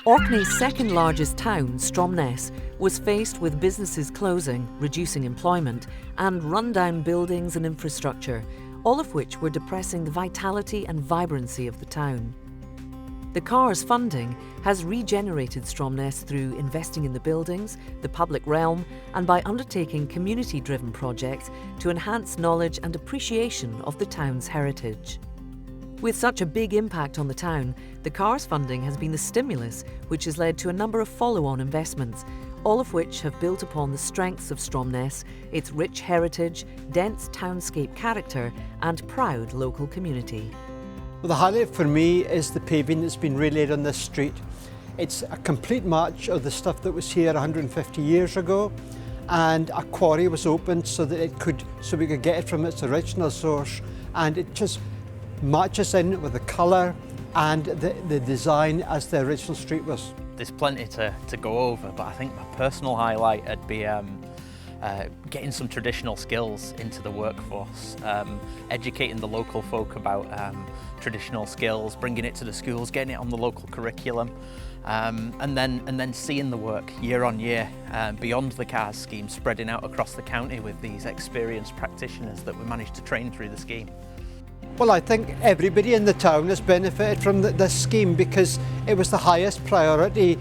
Orkney's second largest town, Stromness, was faced with businesses closing, reducing employment, and rundown buildings and infrastructure, all of which were depressing the vitality and vibrancy of the town. The CARS funding has regenerated Stromness through investing in the buildings, the public realm, and by undertaking community-driven projects to enhance knowledge and appreciation of the town's heritage. With such a big impact on the town, the CARS funding has been the stimulus which has led to a number of follow-on investments, all of which have built upon the strengths of Stromness, its rich heritage, dense townscape character, and proud local community. Well, the highlight for me is the paving that's been relaid on this street. It's a complete match of the stuff that was here 150 years ago, and a quarry was opened so that we could get it from its original source, and it just matches in with the colour and the design as the original street was. There's plenty to go over, but I think my personal highlight would be getting some traditional skills into the workforce, educating the local folk about traditional skills, bringing it to the schools, getting it on the local curriculum, and then seeing the work year on year beyond the CARS scheme, spreading out across the county with these experienced practitioners that we managed to train through the scheme. Well, I think everybody in the town has benefited from this scheme because it was the highest priority,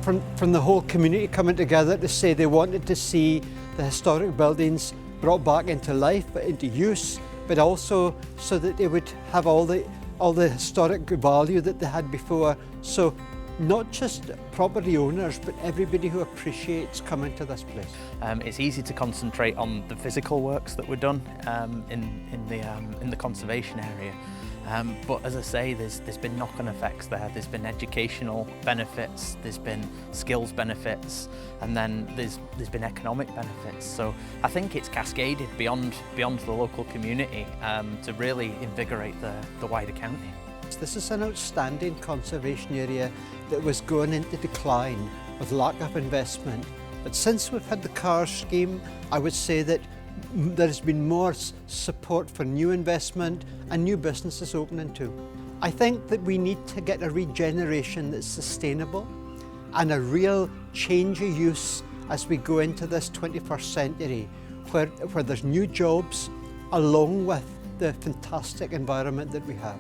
from the whole community coming together to say they wanted to see the historic buildings brought back into life, into use, but also so that they would have all the historic value that they had before. So not just property owners, but everybody who appreciates coming to this place. It's easy to concentrate on the physical works that were done in the conservation area. But as I say, there's been knock-on effects there. There's been educational benefits, there's been skills benefits, and then there's been economic benefits. So I think it's cascaded beyond the local community to really invigorate the wider county. This is an outstanding conservation area that was going into decline with lack of investment. But since we've had the CARS scheme, I would say that there's been more support for new investment and new businesses opening too. I think that we need to get a regeneration that's sustainable and a real change of use as we go into this 21st century where there's new jobs along with the fantastic environment that we have.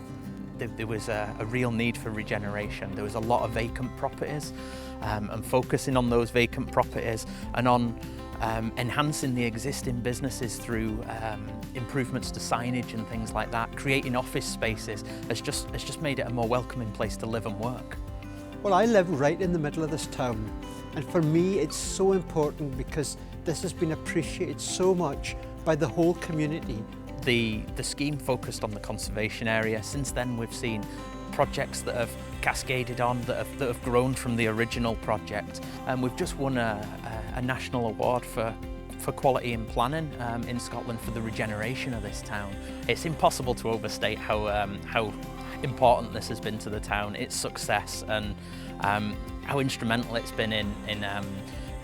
There was a real need for regeneration. There was a lot of vacant properties, and focusing on those vacant properties and on enhancing the existing businesses through improvements to signage and things like that, creating office spaces has just made it a more welcoming place to live and work. Well, I live right in the middle of this town, and for me it's so important because this has been appreciated so much by the whole community. The scheme focused on the conservation area. Since then we've seen projects that have cascaded on, that have grown from the original project. And we've just won a national award for quality in planning in Scotland for the regeneration of this town. It's impossible to overstate how important this has been to the town, its success, and how instrumental it's been in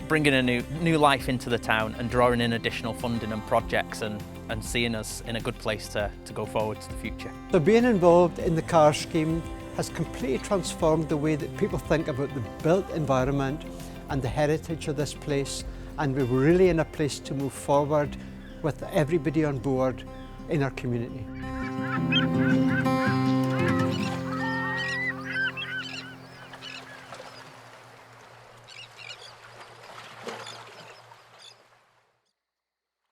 bringing a new life into the town and drawing in additional funding and projects and seeing us in a good place to go forward to the future. So being involved in the CARS scheme has completely transformed the way that people think about the built environment and the heritage of this place, and we're really in a place to move forward with everybody on board in our community.